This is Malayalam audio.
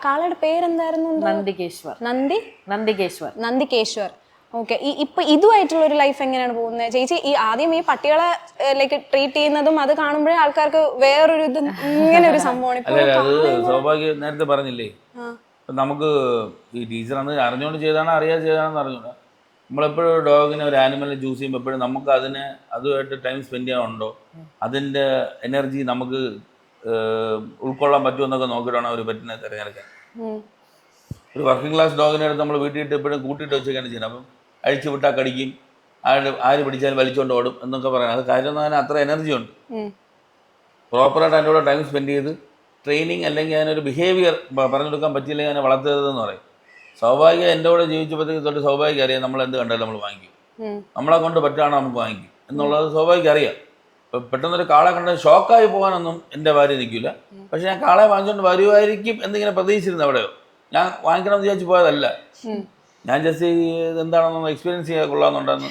കാളയുടെ പേരെന്തായിരുന്നു? നന്ദികേശ്വർ. നന്ദികേശ്വർ. നന്ദികേശ്വർ. ഓക്കെ. ഇപ്പൊ ഇതുമായിട്ടുള്ള ഒരു ലൈഫ് എങ്ങനെയാണ് പോകുന്നത് ചേച്ചി? ഈ ആദ്യം ഈ പട്ടികളെ ലൈക്ക് ട്രീറ്റ് ചെയ്യുന്നതും അത് കാണുമ്പോഴേ ആൾക്കാർക്ക് വേറൊരു ഇത് ഇങ്ങനെ ഒരു സംഭവമാണ്. അത് സൗഭാഗ്യം നേരത്തെ പറഞ്ഞില്ലേ, നമുക്ക് ഈ ടീച്ചർ അന്ന് അറിഞ്ഞുകൊണ്ട് ചെയ്താണോ അറിയാതെ ചെയ്താണെന്ന് അറിഞ്ഞൂടാ. നമ്മളെപ്പോഴും ഡോഗിനെ ഒരു ആനിമലിനെ ചൂസ് ചെയ്യുമ്പോൾ എപ്പോഴും നമുക്ക് അതുമായിട്ട് ടൈം സ്പെൻഡ് ചെയ്യാനുണ്ടോ, അതിൻ്റെ എനർജി നമുക്ക് ഉൾക്കൊള്ളാൻ പറ്റുമെന്നൊക്കെ നോക്കിയിട്ടാണ് ഒരു പെറ്റിനെ തിരഞ്ഞെടുക്കാൻ. ഒരു വർക്കിംഗ് ക്ലാസ് ഡോഗിനെ എടുത്ത് നമ്മൾ വീട്ടിലിട്ട് എപ്പോഴും കൂട്ടിയിട്ട് വെച്ചൊക്കെയാണ് ചെയ്യുന്നത്. അപ്പം അഴിച്ചു വിട്ടാൽ കടിക്കും, ആര് പിടിച്ചാലും വലിച്ചുകൊണ്ട് ഓടും എന്നൊക്കെ പറയാം. അത് കാര്യം അതിന് അത്ര എനർജി ഉണ്ട്. പ്രോപ്പറായിട്ട് അതിൻ്റെ കൂടെ ടൈം സ്പെൻഡ് ചെയ്ത് ട്രെയിനിങ് അല്ലെങ്കിൽ അതിനൊരു ബിഹേവിയർ പറഞ്ഞു കൊടുക്കാൻ പറ്റിയില്ലെങ്കിൽ അതിനെ വളർത്തരുതെന്ന് പറയും. സ്വാഭാവികം എൻ്റെ കൂടെ ജീവിച്ചപ്പോഴത്തേക്ക് തൊട്ട് സ്വാഭാവികം അറിയാം നമ്മൾ എന്ത് കണ്ടാലും നമ്മൾ വാങ്ങിക്കും. നമ്മളെ കൊണ്ട് പറ്റുകയാണോ നമുക്ക് വാങ്ങിക്കും എന്നുള്ളത് സ്വാഭാവികം അറിയാം. ഇപ്പം പെട്ടെന്നൊരു കാളെ കണ്ട ഷോക്കായി പോകാനൊന്നും എൻ്റെ ഭാര്യ നിൽക്കില്ല. പക്ഷെ ഞാൻ കാളെ വാങ്ങിച്ചുകൊണ്ട് വരുമായിരിക്കും എന്നിങ്ങനെ പ്രതീക്ഷിച്ചിരുന്നു. അവിടെയോ ഞാൻ വാങ്ങിക്കണം എന്ന് വിചാരിച്ച് പോയതല്ല. ഞാൻ ജസ്റ്റ് എന്താണെന്നൊന്ന് എക്സ്പീരിയൻസ് ചെയ്യാൻ കൊള്ളാമെന്നുണ്ടെന്ന്